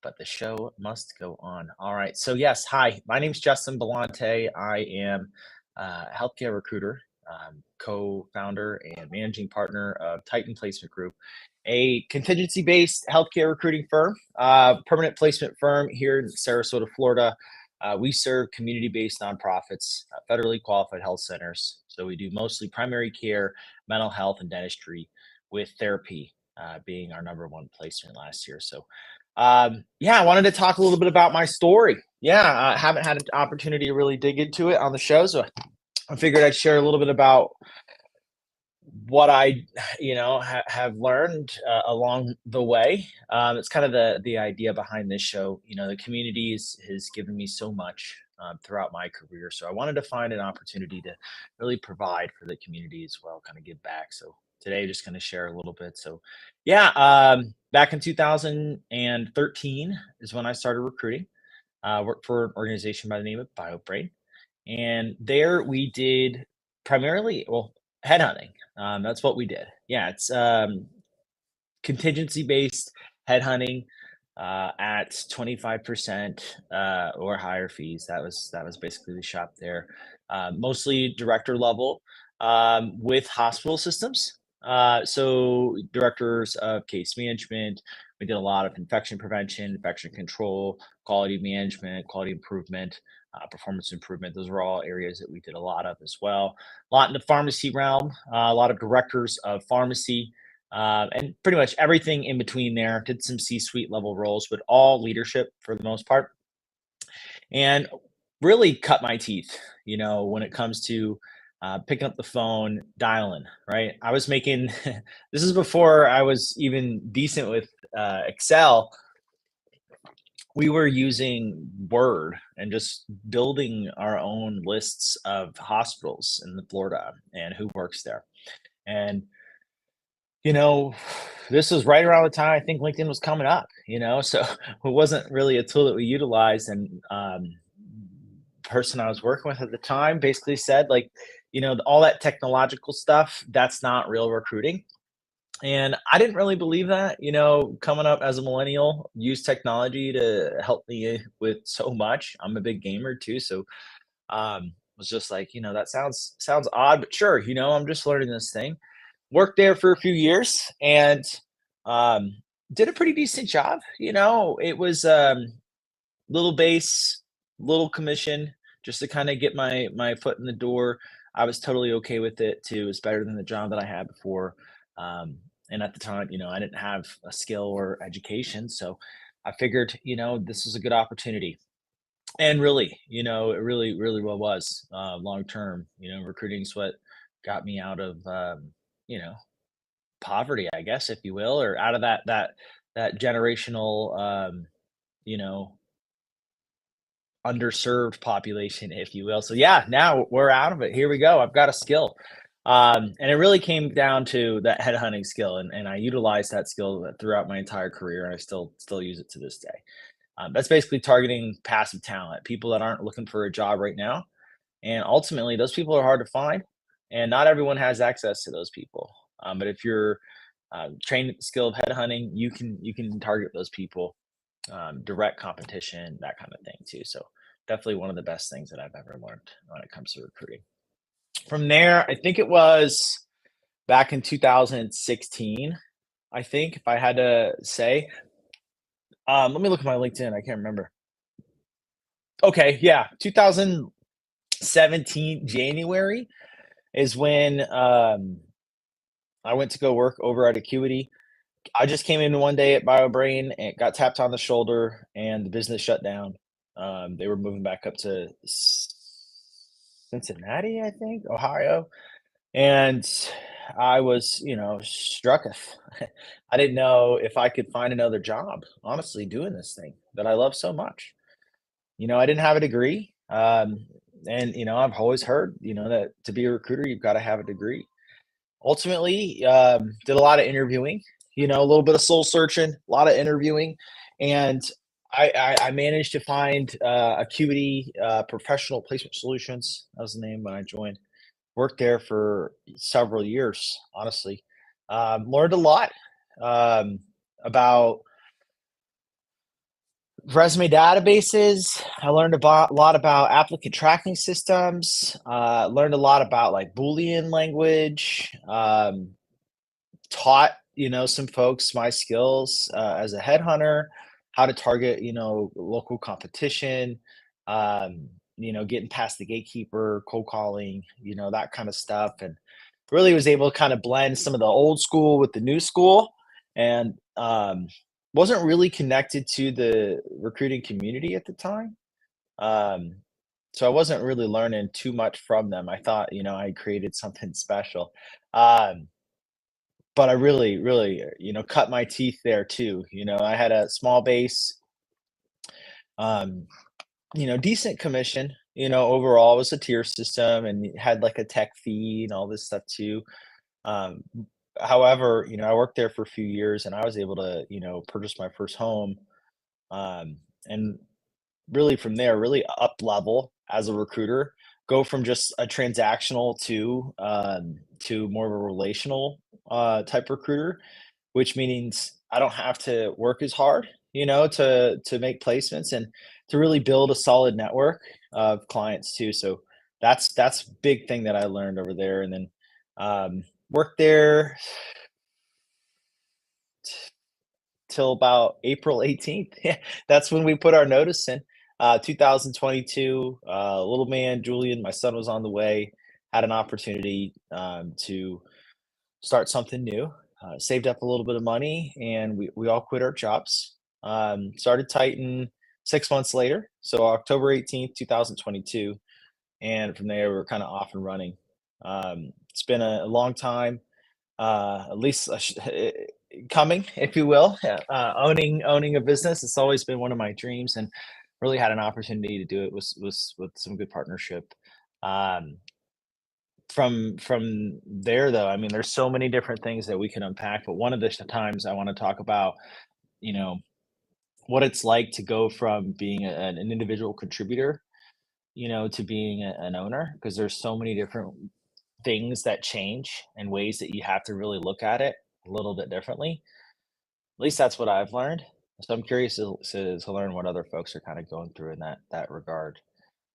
but the show must go on. All right. So, yes, hi, my name's Justin Belante. I am a healthcare recruiter, co founder and managing partner of Titan Placement Group, a contingency based healthcare recruiting firm, permanent placement firm here in Sarasota, Florida. We serve community based nonprofits, federally qualified health centers. So, we do mostly primary care, mental health, and dentistry with therapy being our number one placement last year. So, yeah, I wanted to talk a little bit about my story. Yeah, I haven't had an opportunity to really dig into it on the show, so I figured I'd share a little bit about what I, have learned along the way. It's kind of the idea behind this show. The communities has given me so much throughout my career, so I wanted to find an opportunity to really provide for the community as well, kind of give back. So today, just going to share a little bit. So, yeah, back in 2013 is when I started recruiting. Worked for an organization by the name of BioBrain, and there we did primarily, well, headhunting. That's what we did. Yeah, it's contingency based headhunting at 25% or higher fees. That was basically the shop there. Mostly director level with hospital systems. So directors of case management. We did a lot of infection prevention, infection control, quality management, quality improvement, performance improvement. Those were all areas that we did a lot of as well. A lot in the pharmacy realm, a lot of directors of pharmacy, and pretty much everything in between there. Did some C-suite level roles, but all leadership for the most part, and really cut my teeth. When it comes to picking up the phone, dialing. Right, I was making. This is before I was even decent with Excel. We were using Word and just building our own lists of hospitals in the Florida and who works there. And you know, this was right around the time I think LinkedIn was coming up, so it wasn't really a tool that we utilized. And person I was working with at the time basically said, like, all that technological stuff, that's not real recruiting. And I didn't really believe that, coming up as a millennial, use technology to help me with so much. I'm a big gamer too. So was just like, that sounds odd, but sure, I'm just learning this thing. Worked there for a few years and um, did a pretty decent job. It was little base, little commission, just to kind of get my foot in the door. I was totally okay with it too. It's better than the job that I had before. Um, and at the time, I didn't have a skill or education, so I figured, this is a good opportunity. And really, it really, really well was long term. Recruiting's what got me out of you know poverty, I guess, if you will, or out of that generational, you know, underserved population, if you will. So yeah, now we're out of it. Here we go. I've got a skill. And it really came down to that headhunting skill, and I utilized that skill throughout my entire career, and I still use it to this day. That's basically targeting passive talent, people that aren't looking for a job right now, and ultimately, those people are hard to find, and not everyone has access to those people. But if you're trained at the skill of headhunting, you can target those people, direct competition, that kind of thing too. So definitely one of the best things that I've ever learned when it comes to recruiting. From there, I think it was back in 2016. I think if I had to say, let me look at my LinkedIn. I can't remember. Okay, yeah, 2017 January is when I went to go work over at Acuity. I just came in one day at BioBrain and got tapped on the shoulder, and the business shut down. They were moving back up to Cincinnati, I think, Ohio, and I was, struck. I didn't know if I could find another job, honestly, doing this thing that I love so much. I didn't have a degree, and I've always heard, that to be a recruiter, you've got to have a degree. Ultimately, did a lot of interviewing, a little bit of soul searching, a lot of interviewing, and I managed to find Acuity Professional Placement Solutions. That was the name when I joined. Worked there for several years, honestly. Learned a lot um, about Resume databases. I learned a lot about applicant tracking systems. Learned a lot about like Boolean language. Taught some folks my skills as a headhunter, how to target local competition. Um, getting past the gatekeeper, cold calling, that kind of stuff, and really was able to kind of blend some of the old school with the new school, and wasn't really connected to the recruiting community at the time. Um, so I wasn't really learning too much from them. I thought, I created something special. Um, but I really, really, cut my teeth there too. I had a small base, um, decent commission, overall. It was a tier system and it had like a tech fee and all this stuff too. Um, However, I worked there for a few years and I was able to, purchase my first home. And really from there, really up level as a recruiter, go from just a transactional to more of a relational type recruiter, which means I don't have to work as hard, to make placements and to really build a solid network of clients too. So that's big thing that I learned over there, and then worked there till about April 18th. Yeah, that's when we put our notice in. 2022, little man Julian, my son was on the way, had an opportunity to start something new. Saved up a little bit of money, and we all quit our jobs. Started Titan 6 months later, so October 18th, 2022, and from there we're kind of off and running. It's been a long time, at least coming, if you will. Yeah, owning a business. It's always been one of my dreams, and really had an opportunity to do it with some good partnership. Um, from there though, I mean, there's so many different things that we can unpack, but one of the times I want to talk about, you know, what it's like to go from being an individual contributor, to being an owner, because there's so many different things that change and ways that you have to really look at it a little bit differently. At least that's what I've learned. So I'm curious to learn what other folks are kind of going through in that regard.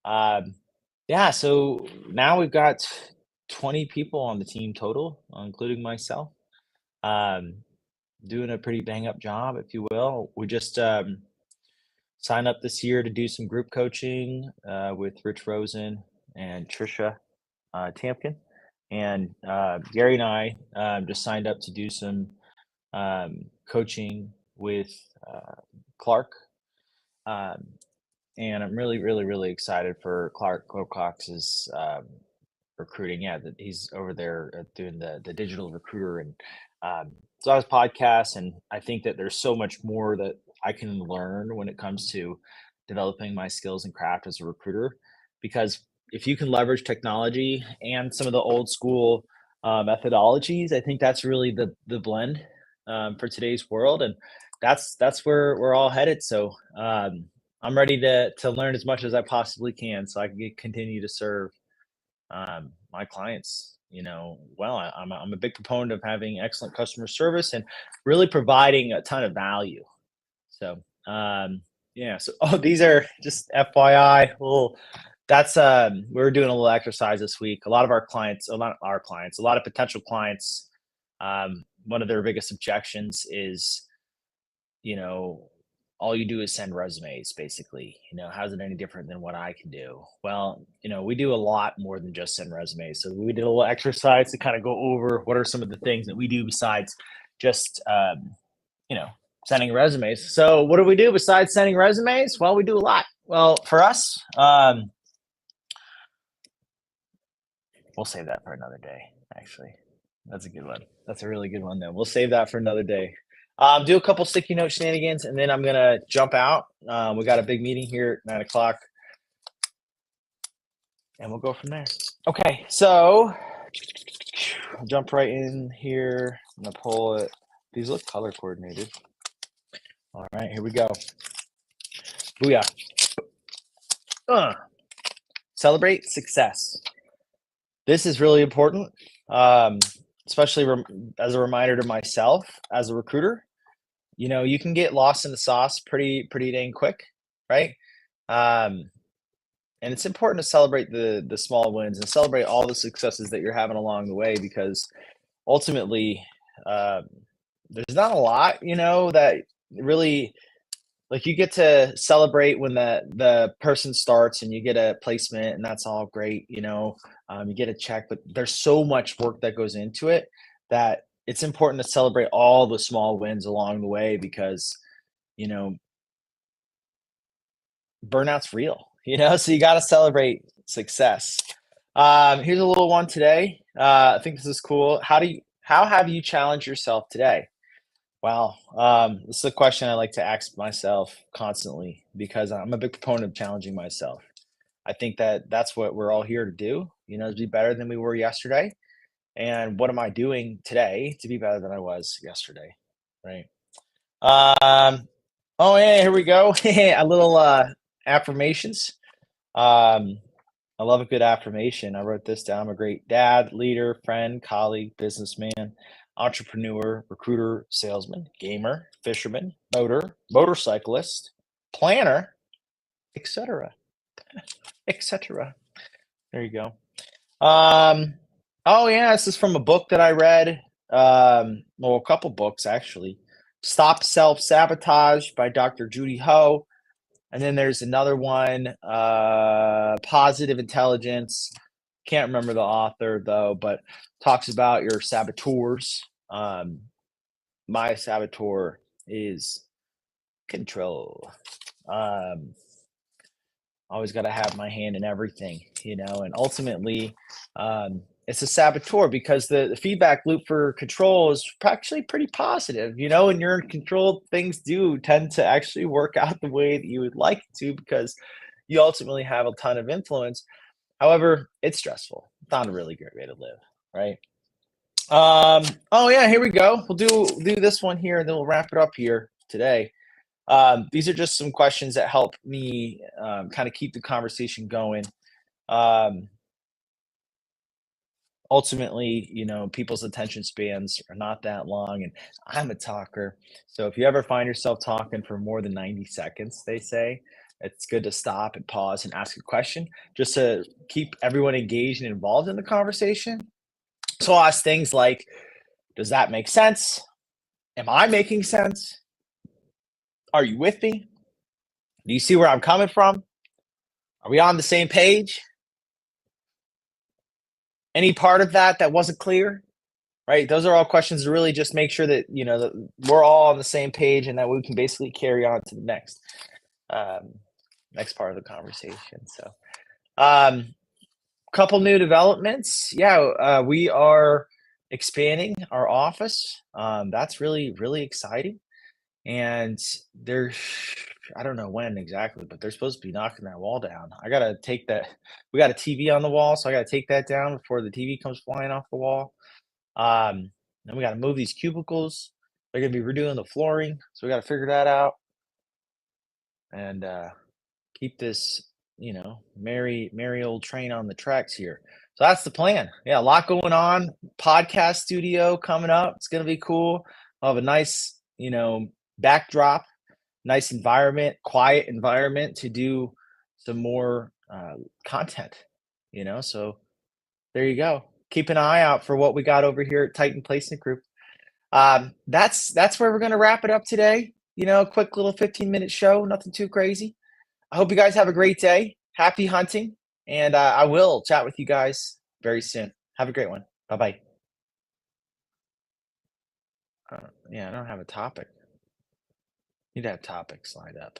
Um, yeah, so now we've got 20 people on the team total, including myself. Um, Doing a pretty bang up job, if you will. We just signed up this year to do some group coaching with Rich Rosen and Trisha Tampkin. And Gary and I just signed up to do some coaching with Clark. Um, and I'm really, really, really excited for Clark Wilcox's recruiting. Yeah, that he's over there doing the digital recruiter, and so I was podcasts, and I think that there's so much more that I can learn when it comes to developing my skills and craft as a recruiter. Because if you can leverage technology and some of the old school methodologies, I think that's really the blend for today's world, and that's where we're all headed. So I'm ready to learn as much as I possibly can, so I can continue to serve my clients, well. I'm a big proponent of having excellent customer service and really providing a ton of value. So yeah, so these are just FYI. Well, that's we were doing a little exercise this week. A lot of our clients, a lot of our clients, a lot of potential clients, one of their biggest objections is, you know, all you do is send resumes, basically. How's it any different than what I can do? Well, we do a lot more than just send resumes. So we did a little exercise to kind of go over what are some of the things that we do besides just, you know, sending resumes. So what do we do besides sending resumes? Well, we do a lot. Well, for us, we'll save that for another day, actually. That's a good one. That's a really good one, though. We'll save that for another day. Do a couple sticky note shenanigans, and then I'm gonna jump out. We got a big meeting here at 9 o'clock, and we'll go from there. Okay, so I'll jump right in here. I'm gonna pull it. These look color coordinated. All right, here we go. Booyah. Celebrate success. This is really important, especially as a reminder to myself as a recruiter. you can get lost in the sauce pretty dang quick, right? Um, and it's important to celebrate the small wins and celebrate all the successes that you're having along the way because ultimately, um, there's not a lot, that really like you get to celebrate when the person starts and you get a placement and that's all great, you get a check, but there's so much work that goes into it that it's important to celebrate all the small wins along the way because you know burnout's real, so you got to celebrate success. Here's a little one today. I think this is cool. How have you challenged yourself today? Wow. This is a question I like to ask myself constantly because I'm a big proponent of challenging myself. I think that that's what we're all here to do, to be better than we were yesterday. And what am I doing today to be better than I was yesterday? Right. Um, oh, yeah, here we go. A little affirmations. Um, I love a good affirmation. I wrote this down. I'm a great dad, leader, friend, colleague, businessman, entrepreneur, recruiter, salesman, gamer, fisherman, motorcyclist, planner, etc., etc. There you go. Um, oh yeah, this is from a book that I read. Well, a couple books actually. Stop Self Sabotage by Dr. Judy Ho. And then there's another one, Positive Intelligence. Can't remember the author though, but talks about your saboteurs. My saboteur is control. Um, always got to have my hand in everything, and ultimately, it's a saboteur because the feedback loop for control is actually pretty positive, and you're in control, things do tend to actually work out the way that you would like it to because you ultimately have a ton of influence. However, it's stressful. It's not a really great way to live, right? Oh yeah, here we go. We'll do this one here, and then we'll wrap it up here today. These are just some questions that help me kind of keep the conversation going. Um, ultimately, people's attention spans are not that long, and I'm a talker. So if you ever find yourself talking for more than 90 seconds, they say, it's good to stop and pause and ask a question just to keep everyone engaged and involved in the conversation. So I'll ask things like, does that make sense? Am I making sense? Are you with me? Do you see where I'm coming from? Are we on the same page? Any part of that wasn't clear? Right? Those are all questions to really just make sure that, that we're all on the same page and that we can basically carry on to the um, next part of the conversation. So, um, couple new developments. Yeah, we are expanding our office. That's really exciting. And they're I don't know when exactly, but they're supposed to be knocking that wall down. I gotta take that. We got a TV on the wall, so I gotta take that down before the TV comes flying off the wall. Then we gotta move these cubicles. They're gonna be redoing the flooring, so we gotta figure that out and keep this, merry old train on the tracks here. So that's the plan. Yeah, a lot going on. Podcast studio coming up. It's gonna be cool. I'll have a nice, backdrop, nice environment, quiet environment to do some more content, So there you go. Keep an eye out for what we got over here at Titan Placement Group. That's where we're gonna wrap it up today. Quick little 15-minute show, nothing too crazy. I hope you guys have a great day. Happy hunting, and I will chat with you guys very soon. Have a great one. Bye bye. Yeah, I don't have a topic. Need to have topics lined up.